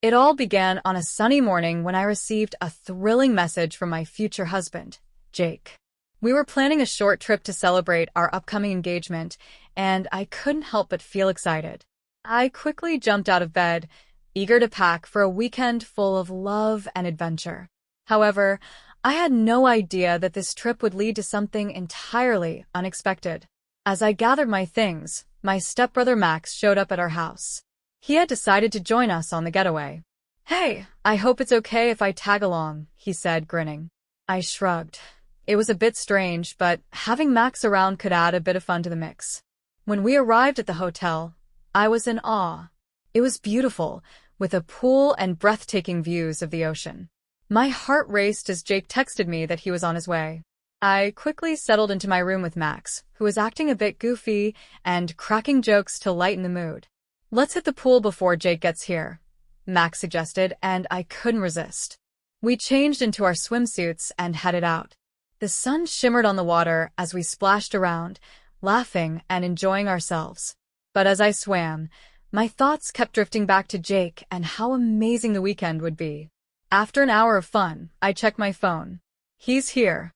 It all began on a sunny morning when I received a thrilling message from my future husband, Jake. We were planning a short trip to celebrate our upcoming engagement, and I couldn't help but feel excited. I quickly jumped out of bed, eager to pack for a weekend full of love and adventure. However, I had no idea that this trip would lead to something entirely unexpected. As I gathered my things, my stepbrother Max showed up at our house. He had decided to join us on the getaway. "Hey, I hope it's okay if I tag along," he said, grinning. I shrugged. It was a bit strange, but having Max around could add a bit of fun to the mix. When we arrived at the hotel, I was in awe. It was beautiful, with a pool and breathtaking views of the ocean. My heart raced as Jake texted me that he was on his way. I quickly settled into my room with Max, who was acting a bit goofy and cracking jokes to lighten the mood. "Let's hit the pool before Jake gets here," Max suggested, and I couldn't resist. We changed into our swimsuits and headed out. The sun shimmered on the water as we splashed around, laughing and enjoying ourselves. But as I swam, my thoughts kept drifting back to Jake and how amazing the weekend would be. After an hour of fun, I checked my phone. "He's here,"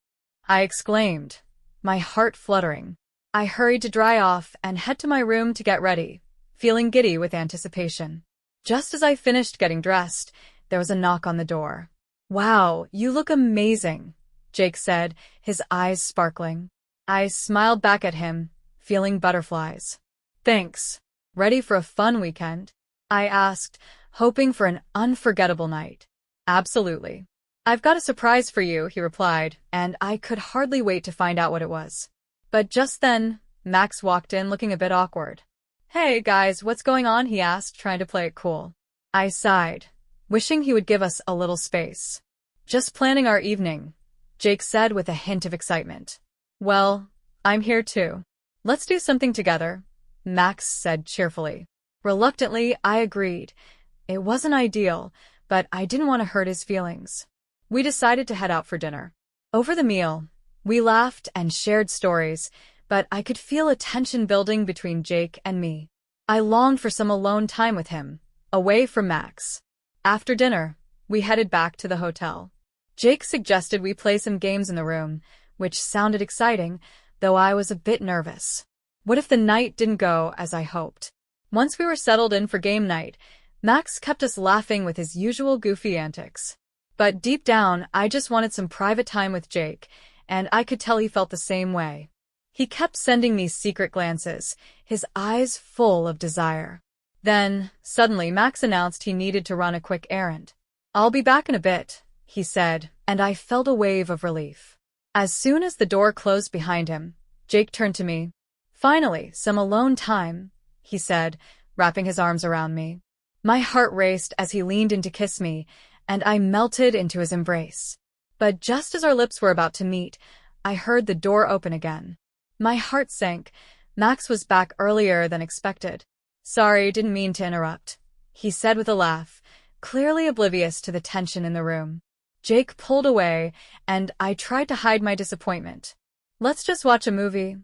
I exclaimed, my heart fluttering. I hurried to dry off and head to my room to get ready, feeling giddy with anticipation. Just as I finished getting dressed, there was a knock on the door. "Wow, you look amazing," Jake said, his eyes sparkling. I smiled back at him, feeling butterflies. "Thanks. Ready for a fun weekend?" I asked, hoping for an unforgettable night. "Absolutely. I've got a surprise for you," he replied, and I could hardly wait to find out what it was. But just then, Max walked in looking a bit awkward. "Hey, guys, what's going on?" he asked, trying to play it cool. I sighed, wishing he would give us a little space. "Just planning our evening," Jake said with a hint of excitement. "Well, I'm here too. Let's do something together," Max said cheerfully. Reluctantly, I agreed. It wasn't ideal, but I didn't want to hurt his feelings. We decided to head out for dinner. Over the meal, we laughed and shared stories, but I could feel a tension building between Jake and me. I longed for some alone time with him, away from Max. After dinner, we headed back to the hotel. Jake suggested we play some games in the room, which sounded exciting, though I was a bit nervous. What if the night didn't go as I hoped? Once we were settled in for game night, Max kept us laughing with his usual goofy antics. But deep down, I just wanted some private time with Jake, and I could tell he felt the same way. He kept sending me secret glances, his eyes full of desire. Then, suddenly, Max announced he needed to run a quick errand. "I'll be back in a bit," he said, and I felt a wave of relief. As soon as the door closed behind him, Jake turned to me. "Finally, some alone time," he said, wrapping his arms around me. My heart raced as he leaned in to kiss me, and I melted into his embrace. But just as our lips were about to meet, I heard the door open again. My heart sank. Max was back earlier than expected. "Sorry, didn't mean to interrupt," he said with a laugh, clearly oblivious to the tension in the room. Jake pulled away, and I tried to hide my disappointment. "Let's just watch a movie,"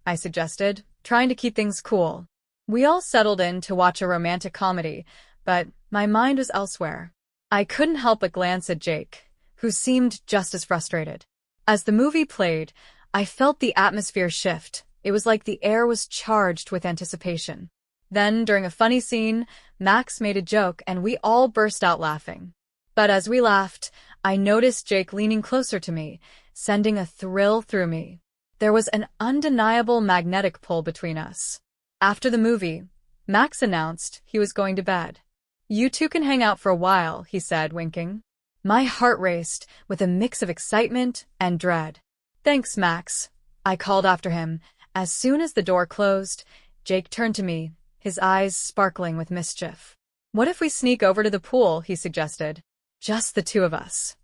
I suggested, trying to keep things cool. We all settled in to watch a romantic comedy, but my mind was elsewhere. I couldn't help but glance at Jake, who seemed just as frustrated. As the movie played, I felt the atmosphere shift. It was like the air was charged with anticipation. Then, during a funny scene, Max made a joke and we all burst out laughing. But as we laughed, I noticed Jake leaning closer to me, sending a thrill through me. There was an undeniable magnetic pull between us. After the movie, Max announced he was going to bed. "You two can hang out for a while," he said, winking. My heart raced with a mix of excitement and dread. "Thanks, Max," I called after him. As soon as the door closed, Jake turned to me, his eyes sparkling with mischief. "What if we sneak over to the pool?" he suggested. "Just the two of us."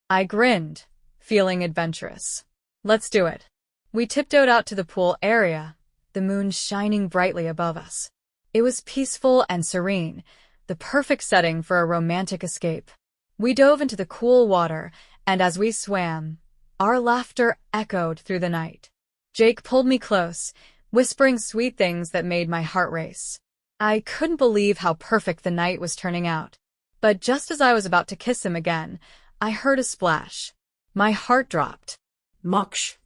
I grinned, feeling adventurous. "Let's do it." We tiptoed out to the pool area, the moon shining brightly above us. It was peaceful and serene, the perfect setting for a romantic escape. We dove into the cool water, and as we swam, our laughter echoed through the night. Jake pulled me close, whispering sweet things that made my heart race. I couldn't believe how perfect the night was turning out. But just as I was about to kiss him again, I heard a splash. My heart dropped. Much.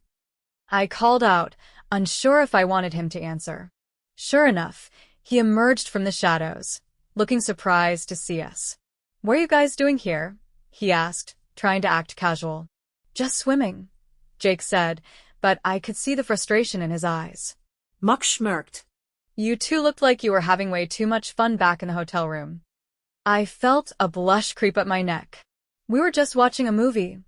I called out, unsure if I wanted him to answer. Sure enough, he emerged from the shadows, looking surprised to see us. "What are you guys doing here?" he asked, trying to act casual. "Just swimming," Jake said, but I could see the frustration in his eyes. Much smirked. "You two looked like you were having way too much fun back in the hotel room." I felt a blush creep up my neck. "We were just watching a movie,"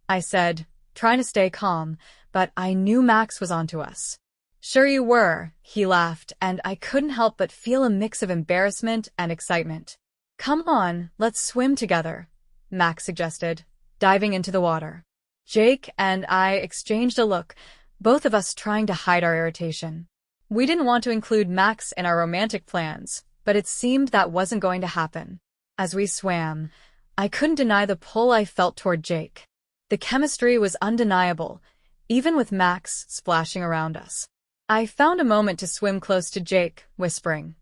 I said, trying to stay calm, but I knew Max was onto us. "Sure you were," he laughed, and I couldn't help but feel a mix of embarrassment and excitement. "Come on, let's swim together," Max suggested, diving into the water. Jake and I exchanged a look, both of us trying to hide our irritation. We didn't want to include Max in our romantic plans, but it seemed that wasn't going to happen. As we swam, I couldn't deny the pull I felt toward Jake. The chemistry was undeniable, even with Max splashing around us. I found a moment to swim close to Jake, whispering,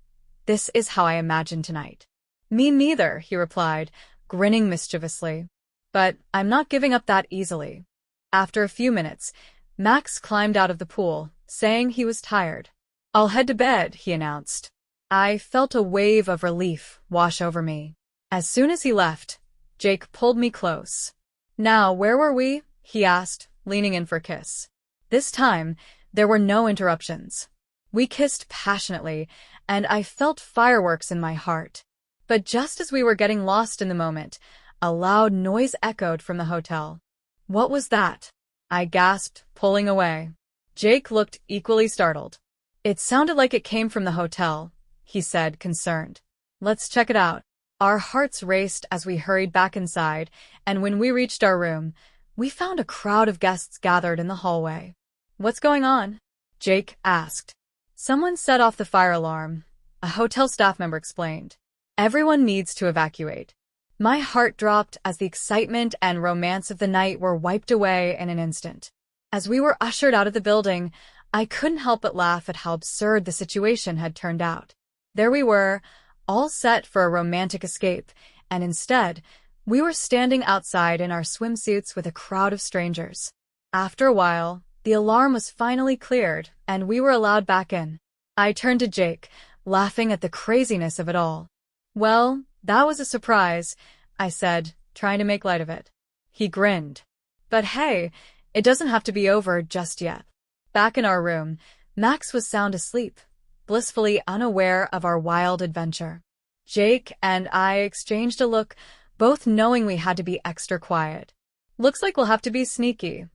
"This is how I imagined tonight." "Me neither," he replied, grinning mischievously. "But I'm not giving up that easily." After a few minutes, Max climbed out of the pool, saying he was tired. "I'll head to bed," he announced. I felt a wave of relief wash over me. As soon as he left, Jake pulled me close. "Now, where were we?" he asked, leaning in for a kiss. This time, there were no interruptions. We kissed passionately, and I felt fireworks in my heart. But just as we were getting lost in the moment, a loud noise echoed from the hotel. "What was that?" I gasped, pulling away. Jake looked equally startled. "It sounded like it came from the hotel," he said, concerned. "Let's check it out." Our hearts raced as we hurried back inside, and when we reached our room, we found a crowd of guests gathered in the hallway. "What's going on?" Jake asked. "Someone set off the fire alarm," a hotel staff member explained. "Everyone needs to evacuate." My heart dropped as the excitement and romance of the night were wiped away in an instant. As we were ushered out of the building, I couldn't help but laugh at how absurd the situation had turned out. There we were, all set for a romantic escape, and instead, we were standing outside in our swimsuits with a crowd of strangers. After a while, the alarm was finally cleared, and we were allowed back in. I turned to Jake, laughing at the craziness of it all. "Well, that was a surprise," I said, trying to make light of it. He grinned. "But hey, it doesn't have to be over just yet." Back in our room, Max was sound asleep, blissfully unaware of our wild adventure. Jake and I exchanged a look, both knowing we had to be extra quiet. "Looks like we'll have to be sneaky,"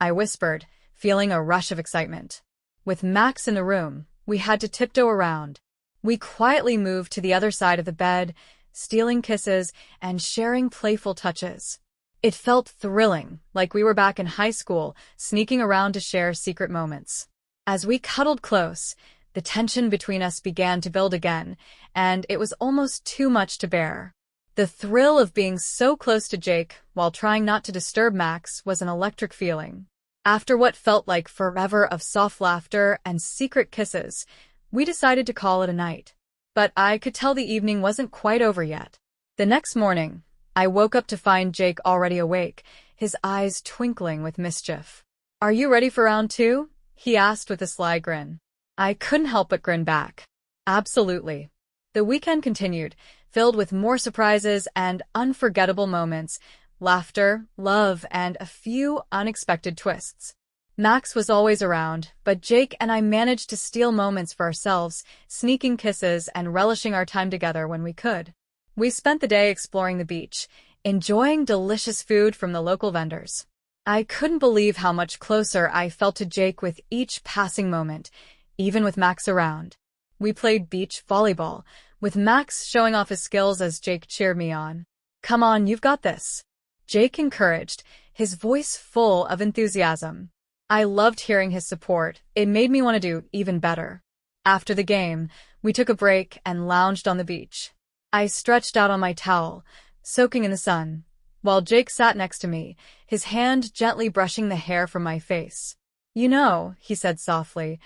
I whispered, feeling a rush of excitement. With Max in the room, we had to tiptoe around. We quietly moved to the other side of the bed, stealing kisses and sharing playful touches. It felt thrilling, like we were back in high school, sneaking around to share secret moments. As we cuddled close, the tension between us began to build again, and it was almost too much to bear. The thrill of being so close to Jake while trying not to disturb Max was an electric feeling. After what felt like forever of soft laughter and secret kisses, we decided to call it a night. But I could tell the evening wasn't quite over yet. The next morning, I woke up to find Jake already awake, his eyes twinkling with mischief. "Are you ready for round two?" he asked with a sly grin. I couldn't help but grin back. Absolutely. The weekend continued, filled with more surprises and unforgettable moments, laughter, love, and a few unexpected twists. Max was always around, but Jake and I managed to steal moments for ourselves, sneaking kisses and relishing our time together when we could. We spent the day exploring the beach, enjoying delicious food from the local vendors. I couldn't believe how much closer I felt to Jake with each passing moment, even with Max around. We played beach volleyball, with Max showing off his skills as Jake cheered me on. "Come on, you've got this," Jake encouraged, his voice full of enthusiasm. I loved hearing his support. It made me want to do even better. After the game, we took a break and lounged on the beach. I stretched out on my towel, soaking in the sun, while Jake sat next to me, his hand gently brushing the hair from my face. "You know," he said softly,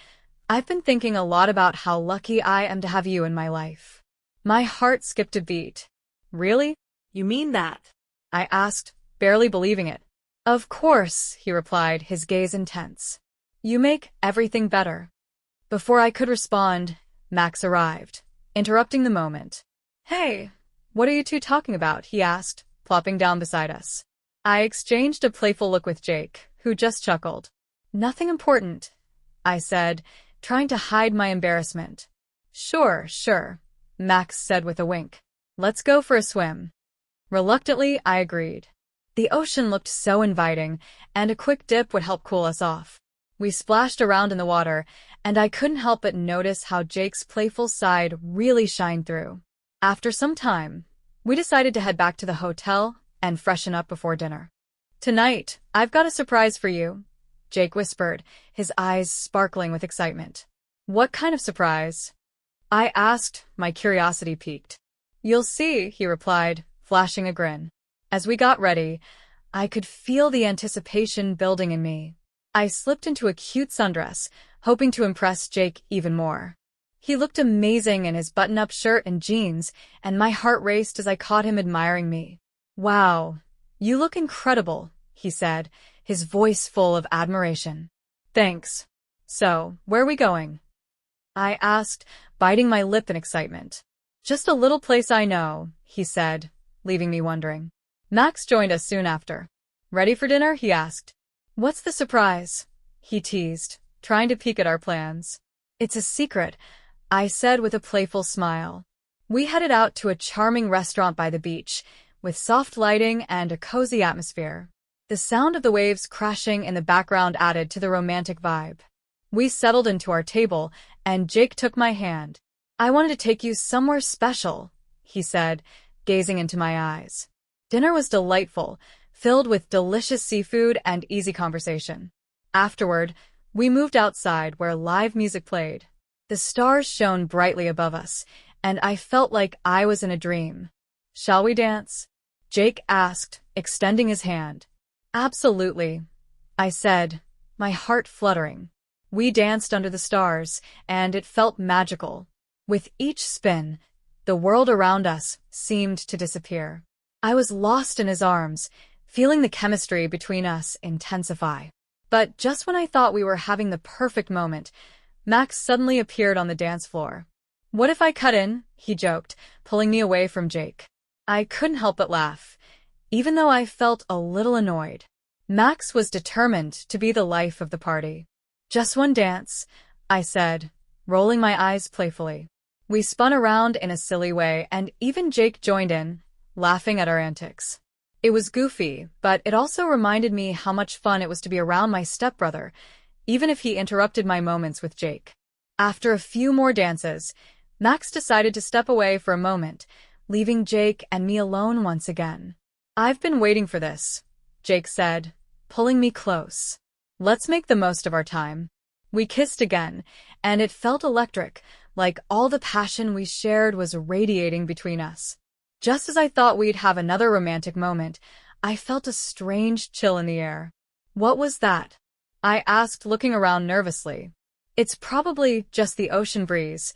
"I've been thinking a lot about how lucky I am to have you in my life." My heart skipped a beat. "Really?" You mean that? I asked, barely believing it. Of course, he replied, his gaze intense. You make everything better. Before I could respond, Max arrived, interrupting the moment. Hey, what are you two talking about? He asked, plopping down beside us. I exchanged a playful look with Jake, who just chuckled. Nothing important, I said, trying to hide my embarrassment. Sure, Max said with a wink. Let's go for a swim. Reluctantly, I agreed. The ocean looked so inviting, and a quick dip would help cool us off. We splashed around in the water, and I couldn't help but notice how Jake's playful side really shined through. After some time, we decided to head back to the hotel and freshen up before dinner. Tonight, I've got a surprise for you, Jake whispered, his eyes sparkling with excitement. What kind of surprise? I asked, my curiosity piqued. You'll see, he replied, flashing a grin. As we got ready, I could feel the anticipation building in me. I slipped into a cute sundress, hoping to impress Jake even more. He looked amazing in his button-up shirt and jeans, and my heart raced as I caught him admiring me. Wow, you look incredible, he said, his voice full of admiration. Thanks. So, where are we going? I asked, biting my lip in excitement. Just a little place I know, he said, leaving me wondering. Max joined us soon after. Ready for dinner? He asked. What's the surprise? He teased, trying to peek at our plans. It's a secret, I said with a playful smile. We headed out to a charming restaurant by the beach, with soft lighting and a cozy atmosphere. The sound of the waves crashing in the background added to the romantic vibe. We settled into our table, and Jake took my hand. I wanted to take you somewhere special, he said, gazing into my eyes. Dinner was delightful, filled with delicious seafood and easy conversation. Afterward, we moved outside where live music played. The stars shone brightly above us, and I felt like I was in a dream. Shall we dance? Jake asked, extending his hand. Absolutely, I said, my heart fluttering. We danced under the stars, and it felt magical. With each spin, the world around us seemed to disappear. I was lost in his arms, feeling the chemistry between us intensify. But just when I thought we were having the perfect moment, Max suddenly appeared on the dance floor. What if I cut in? He joked, pulling me away from Jake. I couldn't help but laugh, even though I felt a little annoyed. Max was determined to be the life of the party. Just one dance, I said, rolling my eyes playfully. We spun around in a silly way, and even Jake joined in, laughing at our antics. It was goofy, but it also reminded me how much fun it was to be around my stepbrother, even if he interrupted my moments with Jake. After a few more dances, Max decided to step away for a moment, leaving Jake and me alone once again. I've been waiting for this, Jake said, pulling me close. Let's make the most of our time. We kissed again, and it felt electric, like all the passion we shared was radiating between us. Just as I thought we'd have another romantic moment, I felt a strange chill in the air. What was that? I asked, looking around nervously. It's probably just the ocean breeze,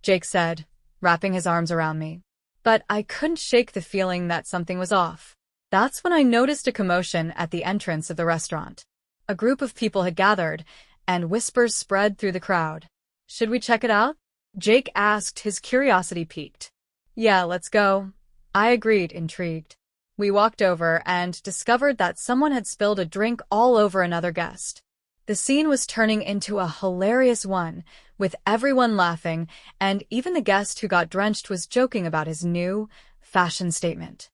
Jake said, wrapping his arms around me. But I couldn't shake the feeling that something was off. That's when I noticed a commotion at the entrance of the restaurant. A group of people had gathered, and whispers spread through the crowd. Should we check it out? Jake asked, his curiosity piqued. Yeah, let's go. I agreed, intrigued. We walked over and discovered that someone had spilled a drink all over another guest. The scene was turning into a hilarious one, with everyone laughing, and even the guest who got drenched was joking about his new fashion statement.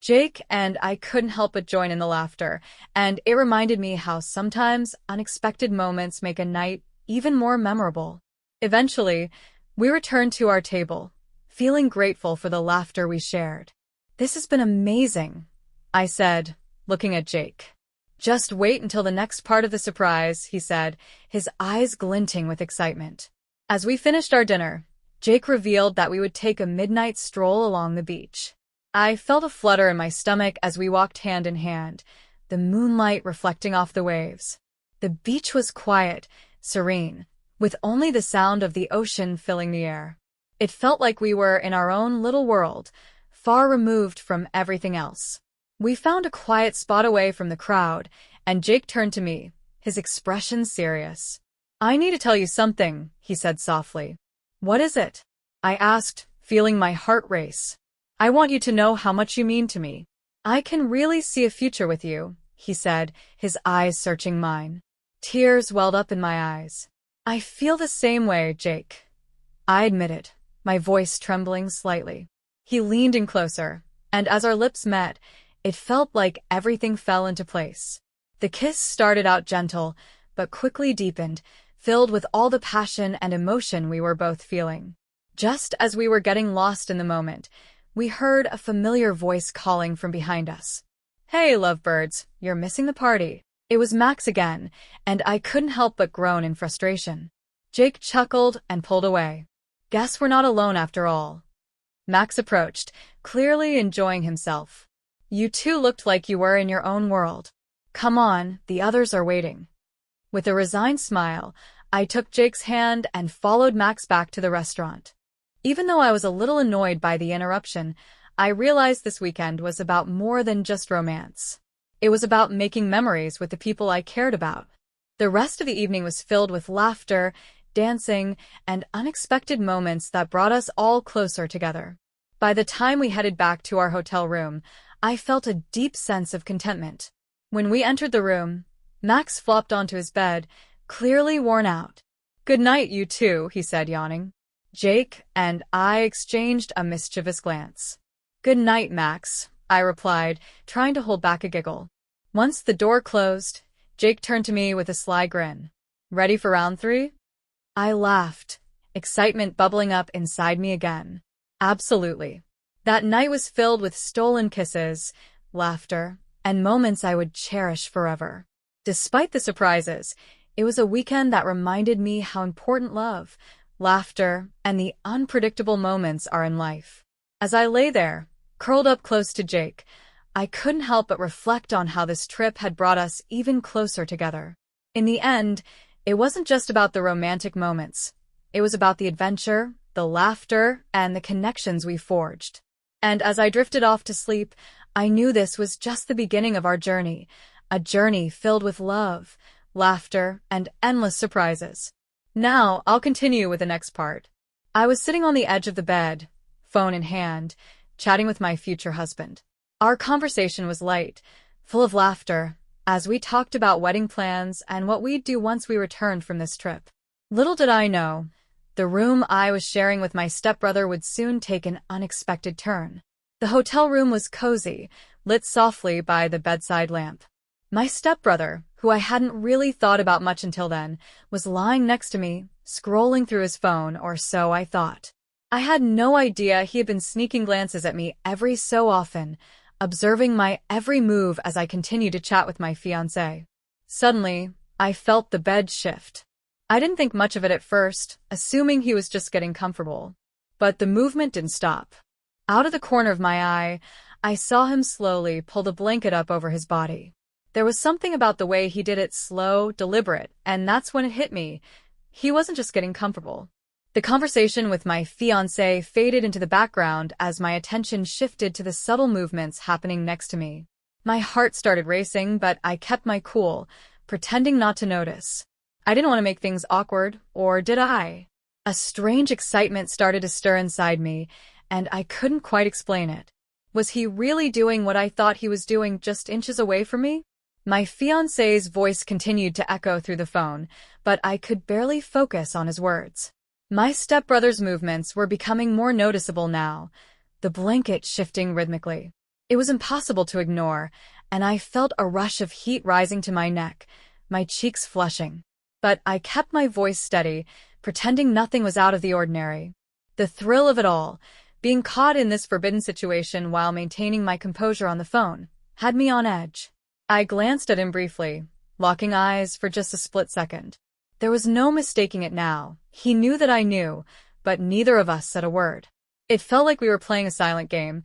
Jake and I couldn't help but join in the laughter, and it reminded me how sometimes unexpected moments make a night even more memorable. Eventually, we returned to our table, feeling grateful for the laughter we shared. This has been amazing, I said, looking at Jake. Just wait until the next part of the surprise, he said, his eyes glinting with excitement. As we finished our dinner, Jake revealed that we would take a midnight stroll along the beach. I felt a flutter in my stomach as we walked hand in hand, the moonlight reflecting off the waves. The beach was quiet, serene, with only the sound of the ocean filling the air. It felt like we were in our own little world, far removed from everything else. We found a quiet spot away from the crowd, and Jake turned to me, his expression serious. "I need to tell you something," he said softly. "What is it?" I asked, feeling my heart race. "I want you to know how much you mean to me." "I can really see a future with you," he said, his eyes searching mine. Tears welled up in my eyes. "I feel the same way, Jake," I admitted, my voice trembling slightly. He leaned in closer, and as our lips met, it felt like everything fell into place. The kiss started out gentle, but quickly deepened, filled with all the passion and emotion we were both feeling. Just as we were getting lost in the moment, we heard a familiar voice calling from behind us. "Hey, lovebirds, you're missing the party." It was Max again, and I couldn't help but groan in frustration. Jake chuckled and pulled away. "Guess we're not alone after all." Max approached, clearly enjoying himself. "You two looked like you were in your own world. Come on, the others are waiting." With a resigned smile, I took Jake's hand and followed Max back to the restaurant. Even though I was a little annoyed by the interruption, I realized this weekend was about more than just romance. It was about making memories with the people I cared about. The rest of the evening was filled with laughter, dancing, and unexpected moments that brought us all closer together. By the time we headed back to our hotel room, I felt a deep sense of contentment. When we entered the room, Max flopped onto his bed, clearly worn out. "Good night, you two," he said, yawning. Jake and I exchanged a mischievous glance. "Good night, Max," I replied, trying to hold back a giggle. Once the door closed, Jake turned to me with a sly grin. "Ready for round 3? I laughed, excitement bubbling up inside me again. Absolutely. That night was filled with stolen kisses, laughter, and moments I would cherish forever. Despite the surprises, it was a weekend that reminded me how important love, laughter, and the unpredictable moments are in life. As I lay there, curled up close to Jake, I couldn't help but reflect on how this trip had brought us even closer together. In the end, it wasn't just about the romantic moments. It was about the adventure, the laughter, and the connections we forged. And as I drifted off to sleep, I knew this was just the beginning of our journey, a journey filled with love, laughter, and endless surprises. Now, I'll continue with the next part. I was sitting on the edge of the bed, phone in hand, chatting with my future husband. Our conversation was light, full of laughter, as we talked about wedding plans and what we'd do once we returned from this trip. Little did I know, the room I was sharing with my stepbrother would soon take an unexpected turn. The hotel room was cozy, lit softly by the bedside lamp. My stepbrother, who I hadn't really thought about much until then, was lying next to me, scrolling through his phone, or so I thought. I had no idea he had been sneaking glances at me every so often, observing my every move as I continued to chat with my fiancé. Suddenly, I felt the bed shift. I didn't think much of it at first, assuming he was just getting comfortable. But the movement didn't stop. Out of the corner of my eye, I saw him slowly pull the blanket up over his body. There was something about the way he did it slow, deliberate, and that's when it hit me. He wasn't just getting comfortable. The conversation with my fiancé faded into the background as my attention shifted to the subtle movements happening next to me. My heart started racing, but I kept my cool, pretending not to notice. I didn't want to make things awkward, or did I? A strange excitement started to stir inside me, and I couldn't quite explain it. Was he really doing what I thought he was doing just inches away from me? My fiancé's voice continued to echo through the phone, but I could barely focus on his words. My stepbrother's movements were becoming more noticeable now, the blanket shifting rhythmically. It was impossible to ignore, and I felt a rush of heat rising to my neck, my cheeks flushing. But I kept my voice steady, pretending nothing was out of the ordinary. The thrill of it all, being caught in this forbidden situation while maintaining my composure on the phone, had me on edge. I glanced at him briefly, locking eyes for just a split second. There was no mistaking it now. He knew that I knew, but neither of us said a word. It felt like we were playing a silent game,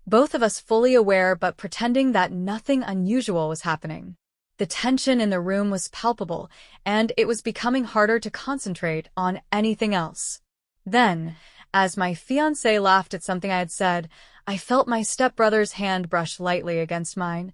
both of us fully aware but pretending that nothing unusual was happening. The tension in the room was palpable, and it was becoming harder to concentrate on anything else. Then, As my fiancé laughed at something I had said, I felt my stepbrother's hand brush lightly against mine.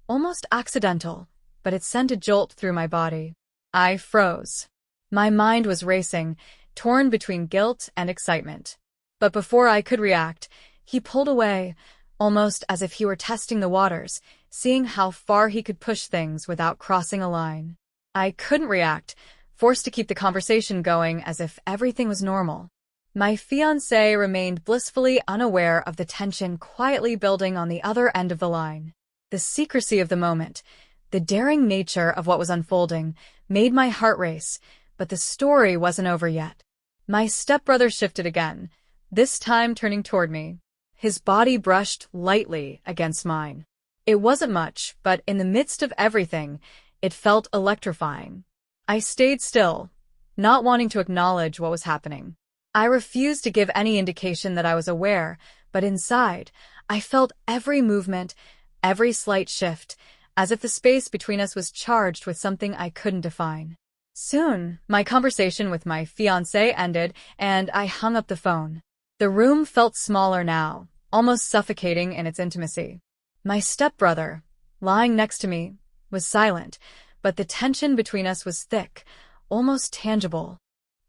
Almost accidental, but it sent a jolt through my body. I froze. My mind was racing, torn between guilt and excitement. But before I could react, he pulled away, almost as if he were testing the waters, seeing how far he could push things without crossing a line. I couldn't react, forced to keep the conversation going as if everything was normal. My fiancé remained blissfully unaware of the tension quietly building on the other end of the line. The secrecy of the moment, the daring nature of what was unfolding, made my heart race, but the story wasn't over yet. My stepbrother shifted again, this time turning toward me. His body brushed lightly against mine. It wasn't much, but in the midst of everything, it felt electrifying. I stayed still, not wanting to acknowledge what was happening. I refused to give any indication that I was aware, but inside, I felt every movement, every slight shift, as if the space between us was charged with something I couldn't define. Soon, my conversation with my fiancé ended, and I hung up the phone. The room felt smaller now, almost suffocating in its intimacy. My stepbrother, lying next to me, was silent, but the tension between us was thick, almost tangible.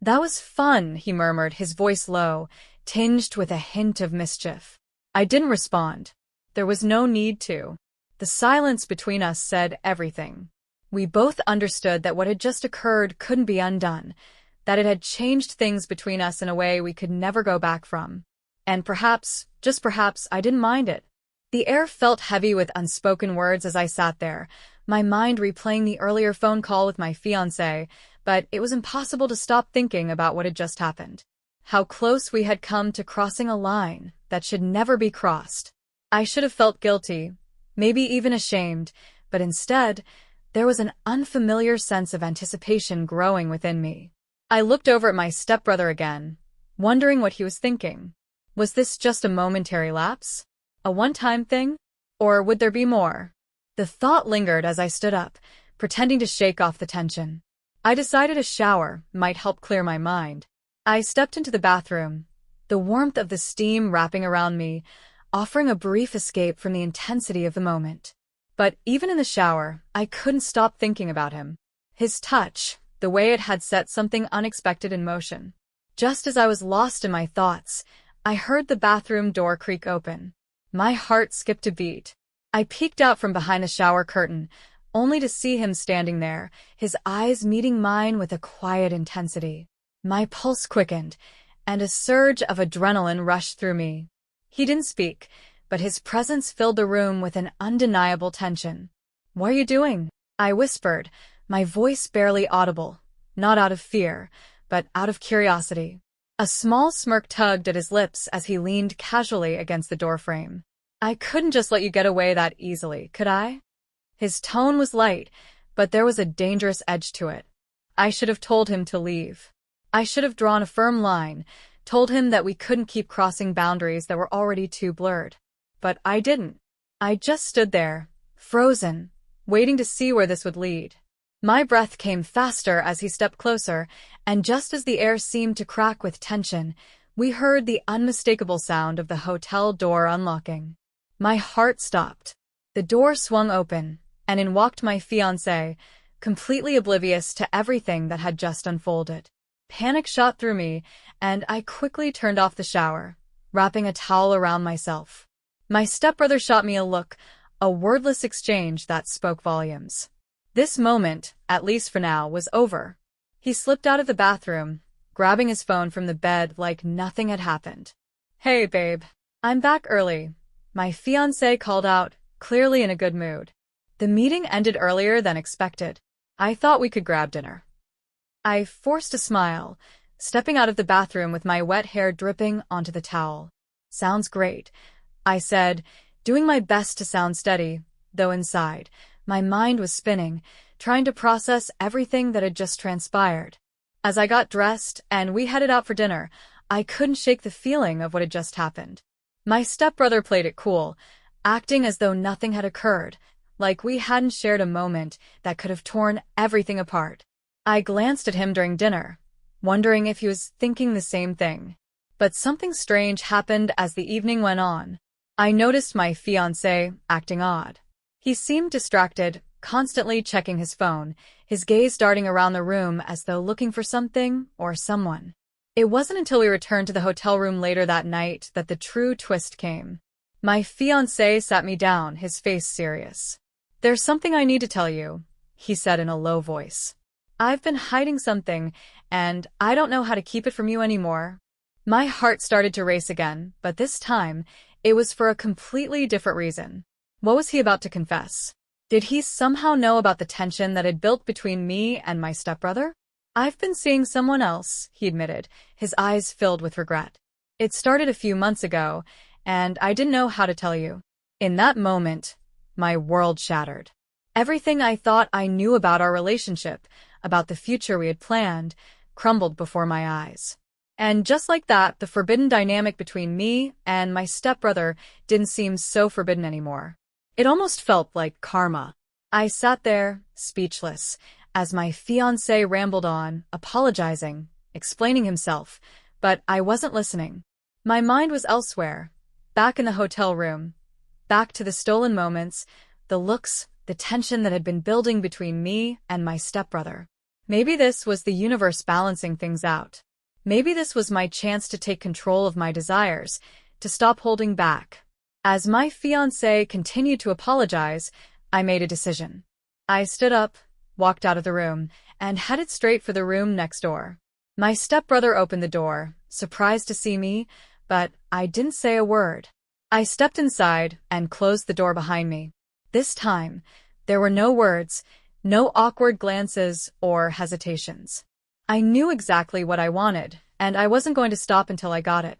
"That was fun," he murmured, his voice low, tinged with a hint of mischief. I didn't respond. There was no need to. The silence between us said everything. We both understood that what had just occurred couldn't be undone, that it had changed things between us in a way we could never go back from. And perhaps, just perhaps, I didn't mind it. The air felt heavy with unspoken words as I sat there, my mind replaying the earlier phone call with my fiancé, but it was impossible to stop thinking about what had just happened. How close we had come to crossing a line that should never be crossed. I should have felt guilty, maybe even ashamed, but instead, there was an unfamiliar sense of anticipation growing within me. I looked over at my stepbrother again, wondering what he was thinking. Was this just a momentary lapse? A one-time thing? Or would there be more? The thought lingered as I stood up, pretending to shake off the tension. I decided a shower might help clear my mind. I stepped into the bathroom, the warmth of the steam wrapping around me, offering a brief escape from the intensity of the moment. But even in the shower, I couldn't stop thinking about him. His touch, the way it had set something unexpected in motion. Just as I was lost in my thoughts, I heard the bathroom door creak open. My heart skipped a beat. I peeked out from behind the shower curtain, only to see him standing there, his eyes meeting mine with a quiet intensity. My pulse quickened, and a surge of adrenaline rushed through me. He didn't speak, but his presence filled the room with an undeniable tension. "What are you doing?" I whispered, my voice barely audible, not out of fear, but out of curiosity. A small smirk tugged at his lips as he leaned casually against the doorframe. "I couldn't just let you get away that easily, could I?" His tone was light, but there was a dangerous edge to it. I should have told him to leave. I should have drawn a firm line, told him that we couldn't keep crossing boundaries that were already too blurred. But I didn't. I just stood there, frozen, waiting to see where this would lead. My breath came faster as he stepped closer, and just as the air seemed to crack with tension, we heard the unmistakable sound of the hotel door unlocking. My heart stopped. The door swung open, and in walked my fiancé, completely oblivious to everything that had just unfolded. Panic shot through me, and I quickly turned off the shower, wrapping a towel around myself. My stepbrother shot me a look, a wordless exchange that spoke volumes. This moment, at least for now, was over. He slipped out of the bathroom, grabbing his phone from the bed like nothing had happened. "Hey, babe. I'm back early," my fiancé called out, clearly in a good mood. The meeting ended earlier than expected. I thought we could grab dinner. I forced a smile, stepping out of the bathroom with my wet hair dripping onto the towel. "Sounds great," I said, doing my best to sound steady, though inside, my mind was spinning, trying to process everything that had just transpired. As I got dressed and we headed out for dinner, I couldn't shake the feeling of what had just happened. My stepbrother played it cool, acting as though nothing had occurred, like we hadn't shared a moment that could have torn everything apart. I glanced at him during dinner, wondering if he was thinking the same thing. But something strange happened as the evening went on. I noticed my fiancé acting odd. He seemed distracted, constantly checking his phone, his gaze darting around the room as though looking for something or someone. It wasn't until we returned to the hotel room later that night that the true twist came. My fiancé sat me down, his face serious. "There's something I need to tell you," he said in a low voice. "I've been hiding something, and I don't know how to keep it from you anymore." My heart started to race again, but this time, it was for a completely different reason. What was he about to confess? Did he somehow know about the tension that had built between me and my stepbrother? "I've been seeing someone else," he admitted, his eyes filled with regret. "It started a few months ago, and I didn't know how to tell you." In that moment, my world shattered. Everything I thought I knew about our relationship, about the future we had planned, crumbled before my eyes. And just like that, the forbidden dynamic between me and my stepbrother didn't seem so forbidden anymore. It almost felt like karma. I sat there, speechless, as my fiancé rambled on, apologizing, explaining himself, but I wasn't listening. My mind was elsewhere, back in the hotel room, back to the stolen moments, the looks, the tension that had been building between me and my stepbrother. Maybe this was the universe balancing things out. Maybe this was my chance to take control of my desires, to stop holding back. As my fiancé continued to apologize, I made a decision. I stood up, walked out of the room, and headed straight for the room next door. My stepbrother opened the door, surprised to see me, but I didn't say a word. I stepped inside and closed the door behind me. This time, there were no words, no awkward glances or hesitations. I knew exactly what I wanted, and I wasn't going to stop until I got it.